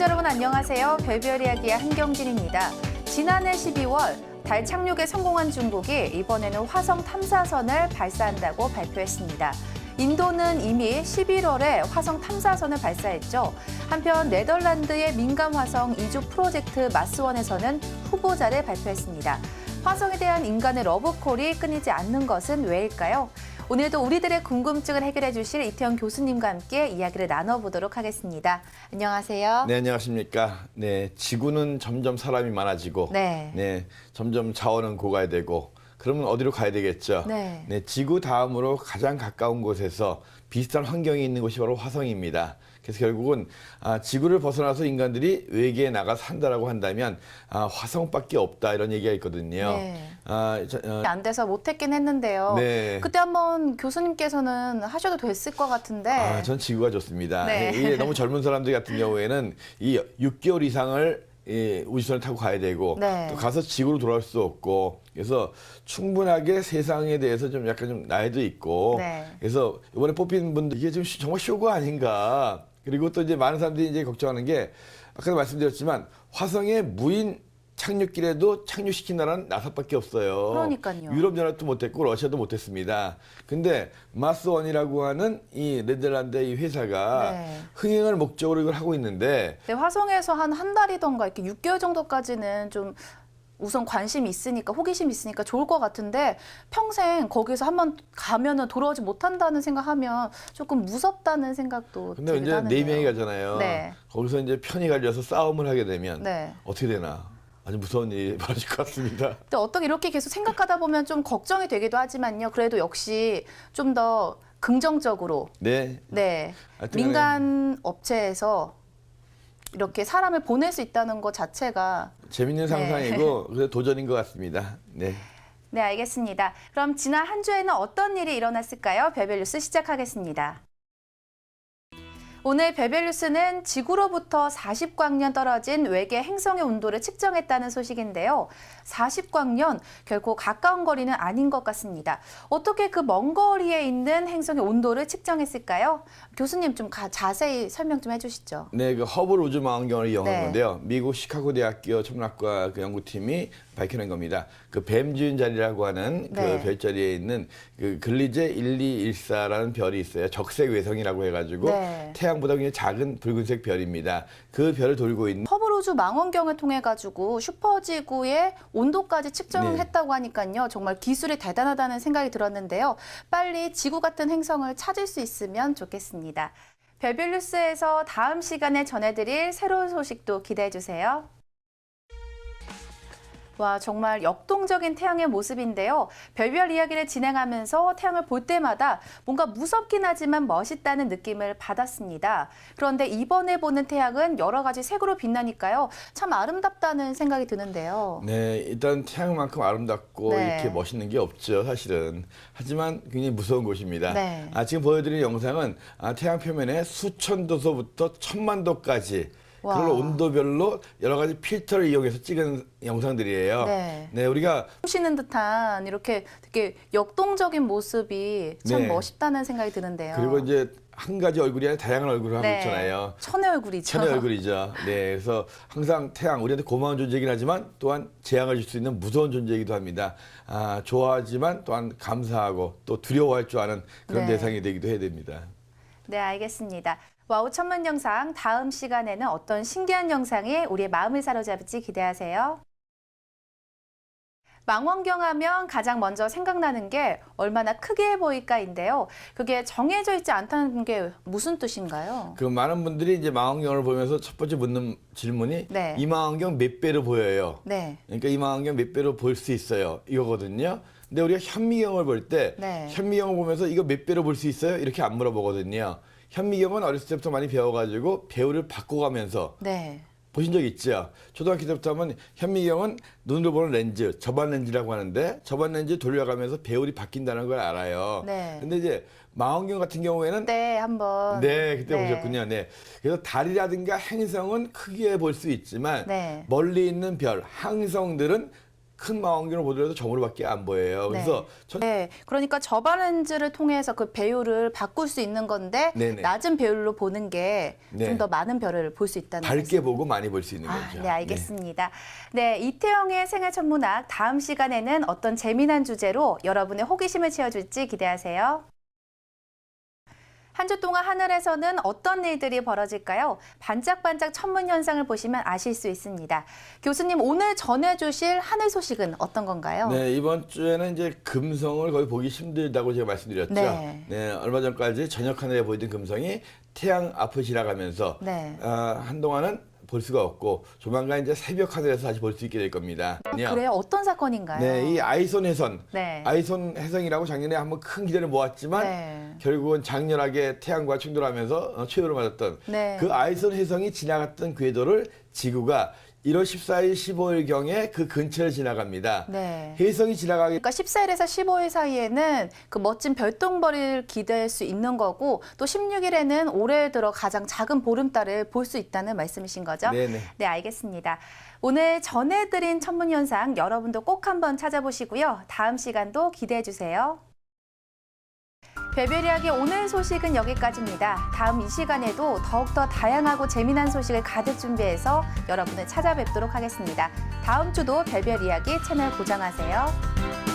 시청자 여러분 안녕하세요. 별별 이야기의 한경진입니다. 지난해 12월 달 착륙에 성공한 중국이 이번에는 화성 탐사선을 발사한다고 발표했습니다. 인도는 이미 11월에 화성 탐사선을 발사했죠. 한편 네덜란드의 민간 화성 이주 프로젝트 마스원에서는 후보자를 발표했습니다. 화성에 대한 인간의 러브콜이 끊이지 않는 것은 왜일까요? 오늘도 우리들의 궁금증을 해결해 주실 이태영 교수님과 함께 이야기를 나눠보도록 하겠습니다. 안녕하세요. 네, 안녕하십니까. 네, 지구는 점점 사람이 많아지고, 네. 점점 자원은 고가야 되고, 그러면 어디로 가야 되겠죠? 네. 지구 다음으로 가장 가까운 곳에서 비슷한 환경이 있는 곳이 바로 화성입니다. 그래서 결국은 지구를 벗어나서 인간들이 외계에 나가 산다라고 한다면 화성밖에 없다 이런 얘기가 있거든요. 네. 안 돼서 못했긴 했는데요. 네. 그때 한번 교수님께서는 하셔도 됐을 것 같은데. 전 지구가 좋습니다. 네. 이게 너무 젊은 사람들 같은 경우에는 이 6개월 이상을 우주선을 타고 가야 되고 네. 또 가서 지구로 돌아올 수 없고 그래서 충분하게 세상에 대해서 좀 약간 좀 나이도 있고 네. 그래서 이번에 뽑힌 분들 이게 좀 정말 쇼가 아닌가. 그리고 또 이제 많은 사람들이 이제 걱정하는 게 아까도 말씀드렸지만 화성의 무인 착륙길에도 착륙시킨 나라는 나사밖에 없어요. 그러니까요. 유럽연합도 못했고 러시아도 못했습니다. 근데 마스원이라고 하는 이 네덜란드의 이 회사가 네. 흥행을 목적으로 이걸 하고 있는데 네, 화성에서 한 달이던가 이렇게 6개월 정도까지는 좀 우선 관심이 있으니까 호기심이 있으니까 좋을 것 같은데 평생 거기서 한번 가면은 돌아오지 못한다는 생각하면 조금 무섭다는 생각도 근데 이제 들다는데요. 4명이 가잖아요. 네. 거기서 이제 편이 갈려서 싸움을 하게 되면 네. 어떻게 되나 아주 무서운 일이 벌어질 것 같습니다. 근데 어떻게 이렇게 계속 생각하다 보면 좀 걱정이 되기도 하지만요. 그래도 역시 좀 더 긍정적으로 네. 하여튼 민간 업체에서 이렇게 사람을 보낼 수 있다는 것 자체가 재밌는 상상이고 그래서 도전인 것 같습니다. 네. 네, 알겠습니다. 그럼 지난 한 주에는 어떤 일이 일어났을까요? 별별 뉴스 시작하겠습니다. 오늘 별별 뉴스는 지구로부터 40광년 떨어진 외계 행성의 온도를 측정했다는 소식인데요. 40광년, 결코 가까운 거리는 아닌 것 같습니다. 어떻게 그 먼 거리에 있는 행성의 온도를 측정했을까요? 교수님 좀 자세히 설명 좀 해주시죠. 네, 그 허블 우주망원경을 이용한 네. 건데요. 미국 시카고 대학교 천문학과 그 연구팀이 밝혀낸 겁니다. 그 뱀주인 자리라고 하는 네. 그 별자리에 있는 그 글리제 1214라는 별이 있어요. 적색 외성이라고 해가지고 네. 태양보다 굉장히 작은 붉은색 별입니다. 그 별을 돌고 있는 허블 우주 망원경을 통해 가지고 슈퍼지구의 온도까지 측정을 네. 했다고 하니까요. 정말 기술이 대단하다는 생각이 들었는데요. 빨리 지구 같은 행성을 찾을 수 있으면 좋겠습니다. 별별 뉴스에서 다음 시간에 전해드릴 새로운 소식도 기대해 주세요. 와, 정말 역동적인 태양의 모습인데요. 별별 이야기를 진행하면서 태양을 볼 때마다 뭔가 무섭긴 하지만 멋있다는 느낌을 받았습니다. 그런데 이번에 보는 태양은 여러 가지 색으로 빛나니까요. 참 아름답다는 생각이 드는데요. 네, 일단 태양만큼 아름답고 네. 이렇게 멋있는 게 없죠, 사실은. 하지만 굉장히 무서운 곳입니다. 네. 지금 보여드리는 영상은 태양 표면에 수천 도서부터 천만 도까지 와. 그걸 온도별로 여러 가지 필터를 이용해서 찍은 영상들이에요. 네. 우리가 쉬는 듯한 이렇게 되게 역동적인 모습이 참 네. 멋있다는 생각이 드는데요. 그리고 이제 한 가지 얼굴이 아니라 다양한 얼굴을 하고 있잖아요. 천의 얼굴이죠. 천의 얼굴이죠. 네, 그래서 항상 태양 우리한테 고마운 존재이긴 하지만 또한 재앙을 줄 수 있는 무서운 존재이기도 합니다. 좋아하지만 또한 감사하고 또 두려워할 줄 아는 그런 네. 대상이 되기도 해야 됩니다. 네, 알겠습니다. 와우 천문 영상 다음 시간에는 어떤 신기한 영상이 우리의 마음을 사로잡을지 기대하세요. 망원경 하면 가장 먼저 생각나는 게 얼마나 크게 보일까인데요. 그게 정해져 있지 않다는 게 무슨 뜻인가요? 그 많은 분들이 이제 망원경을 보면서 첫 번째 묻는 질문이 네. 이 망원경 몇 배로 보여요? 네. 그러니까 이 망원경 몇 배로 볼 수 있어요? 이거거든요. 근데 우리가 현미경을 볼 때 네. 현미경을 보면서 이거 몇 배로 볼 수 있어요? 이렇게 안 물어보거든요. 현미경은 어렸을 때부터 많이 배워가지고 배우를 바꿔가면서 네. 보신 적 있죠? 초등학교 때부터 하면 현미경은 눈으로 보는 렌즈, 접안 렌즈라고 하는데 접안 렌즈 돌려가면서 배율이 바뀐다는 걸 알아요. 네. 근데 이제 망원경 같은 경우에는 네, 한번. 네, 그때 네. 보셨군요. 네. 그래서 달이라든가 행성은 크게 볼 수 있지만 네. 멀리 있는 별, 항성들은 큰 망원경을 보더라도 점으로밖에 안 보여요. 그래서 네, 그러니까 저반 렌즈를 통해서 그 배율을 바꿀 수 있는 건데 네네. 낮은 배율로 보는 게 좀 네. 더 많은 별을 볼 수 있다는 밝게 보고 많이 볼 수 있는 아, 거죠. 네, 알겠습니다. 네, 이태영의 생활천문학 다음 시간에는 어떤 재미난 주제로 여러분의 호기심을 채워줄지 기대하세요. 한 주 동안 하늘에서는 어떤 일들이 벌어질까요? 반짝반짝 천문 현상을 보시면 아실 수 있습니다. 교수님, 오늘 전해주실 하늘 소식은 어떤 건가요? 네, 이번 주에는 이제 금성을 거의 보기 힘들다고 제가 말씀드렸죠. 네. 네, 얼마 전까지 저녁 하늘에 보이던 금성이 태양 앞을 지나가면서 네. 한동안은 볼 수가 없고 조만간 이제 새벽 하늘에서 다시 볼 수 있게 될 겁니다. 그래요? 어떤 사건인가요? 네, 이 아이손 해선, 네. 아이손 해성이라고 작년에 한번 큰 기대를 모았지만 네. 결국은 장렬하게 태양과 충돌하면서 최후를 맞았던 네. 그 아이손 해성이 지나갔던 궤도를 지구가 1월 14일, 15일경에 그 근처를 지나갑니다. 네. 혜성이 지나가기 그러니까 14일에서 15일 사이에는 그 멋진 별똥별을 기대할 수 있는 거고 또 16일에는 올해 들어 가장 작은 보름달을 볼 수 있다는 말씀이신 거죠? 네네. 네, 알겠습니다. 오늘 전해드린 천문현상 여러분도 꼭 한번 찾아보시고요. 다음 시간도 기대해 주세요. 별별 이야기 오늘 소식은 여기까지입니다. 다음 이 시간에도 더욱더 다양하고 재미난 소식을 가득 준비해서 여러분을 찾아뵙도록 하겠습니다. 다음 주도 별별 이야기 채널 고정하세요.